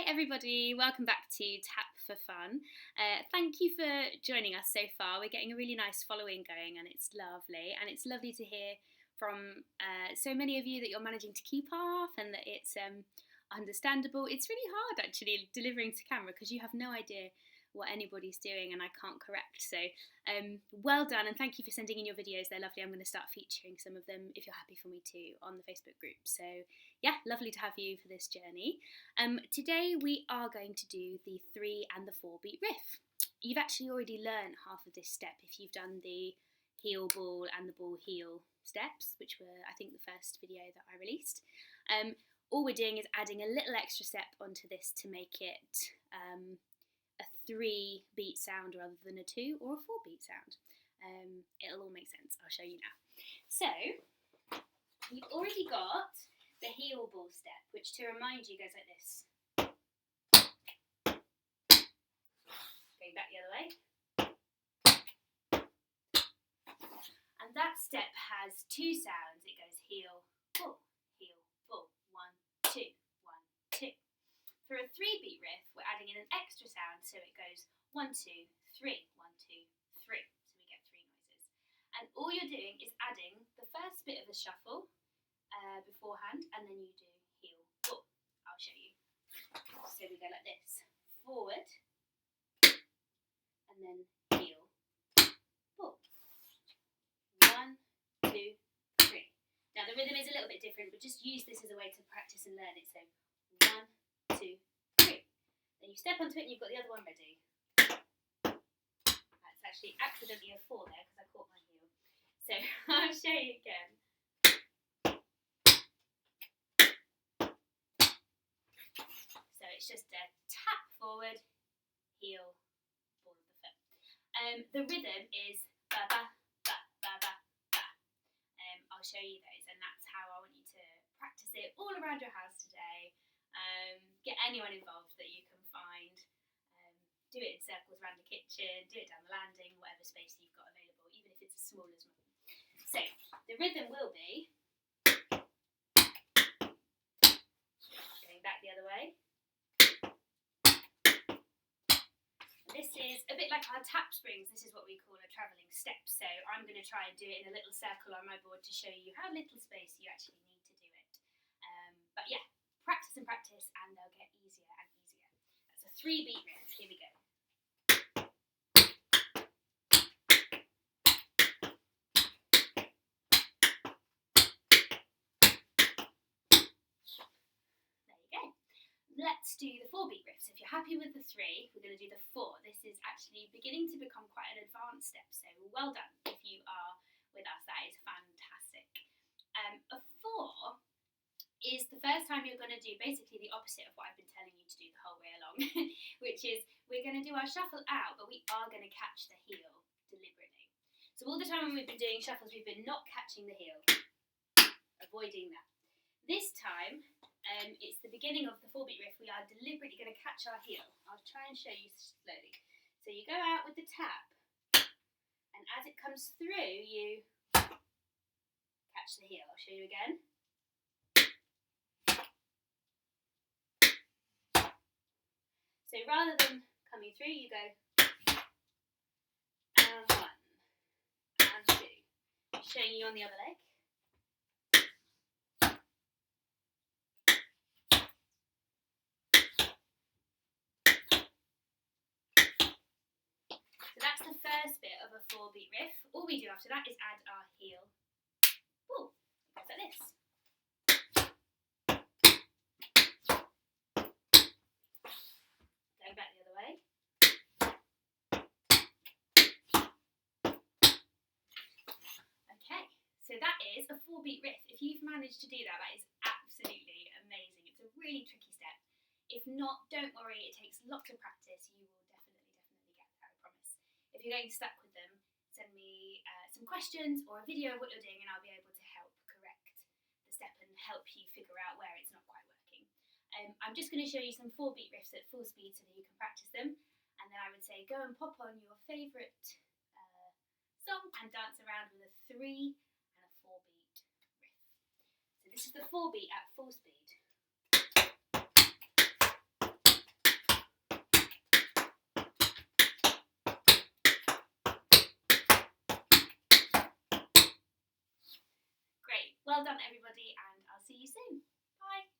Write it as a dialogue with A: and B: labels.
A: everybody, welcome back to Tap for Fun. Thank you for joining us so far. We're getting a really nice following going and it's lovely. And it's lovely to hear from so many of you that you're managing to keep off and that it's understandable. It's really hard actually delivering to camera because you have no idea what anybody's doing and I can't correct. So well done and thank you for sending in your videos. They're lovely. I'm going to start featuring some of them if you're happy for me to on the Facebook group. So yeah, lovely to have you for this journey. Today we are going to do the 3 and the 4 beat riff. You've actually already learned half of this step if you've done the heel ball and the ball heel steps, which were I think the first video that I released. All we're doing is adding a little extra step onto this to make it a 3 beat sound rather than a 2 or a 4 beat sound. It'll all make sense. I'll show you now. So you've already got the heel ball step, which to remind you goes like this. Going back the other way. And that step has 2 sounds. It goes heel, ball, 1, 2, 1, 2. For a 3 beat riff, we're adding in an extra sound, so it goes 1, 2, 3, 1, 2, 3. So we get 3 noises. And all you're doing is adding the first bit of the shuffle beforehand, and then you do heel, ball. I'll show you. So we go like this: forward, and then heel, ball. 1, 2, 3. Now the rhythm is a little bit different, but just use this as a way to practice and learn it. So 1, 2, 3. Then you step onto it and you've got the other one ready. That's actually accidentally a 4 there because I caught my heel. So I'll show you again. So it's just a tap forward, heel, ball of the foot. The rhythm is ba ba ba ba ba ba. I'll show you those, and that's how I want you to practice it all around your house today. Get anyone involved that you can find. Do it in circles around the kitchen, do it down the landing, whatever space you've got available, even if it's as small as mine. So the rhythm will be going back the other way. This is a bit like our tap springs. This is what we call a travelling step. So I'm going to try and do it in a little circle on my board to show you how little space you actually need to do it. But yeah, practice and practice and they'll get easier and easier. That's a 3 beat riff. Here we go. There you go. Let's do the 4 beat riff. So if you're happy with the 3, we're going to do the 4. This is actually beginning to become quite an advanced step, so well done if you are with us. That is fantastic. A 4 is the first time you're going to do basically the opposite of what I've been telling you to do the whole way along, which is we're going to do our shuffle out, but we are going to catch the heel deliberately. So all the time when we've been doing shuffles, we've been not catching the heel, avoiding that. This time, it's the beginning of the 4 beat riff. We are deliberately going to catch our heel. I'll try and show you slowly. So you go out with the tap, and as it comes through, you catch the heel. I'll show you again. So rather than coming through, you go and 1 and 2. Showing you on the other leg. So that's the first bit of a 4 beat riff. All we do after that is add our heel. Ooh, it goes like this. Going back the other way. Okay, so that is a 4 beat riff. If you've managed to do that, that is absolutely amazing. It's a really tricky step. If not, don't worry, it takes lots of practice. You will definitely get there, I promise. If you're getting stuck with them, send me some questions or a video of what you're doing and I'll be able to help correct the step and help you figure out where it's not quite working. I'm just going to show you some 4 beat riffs at full speed so that you can practice them, and then I would say go and pop on your favourite song and dance around with a 3 and a 4 beat riff. So this is the 4 beat at full speed. Well done, everybody, and I'll see you soon. Bye.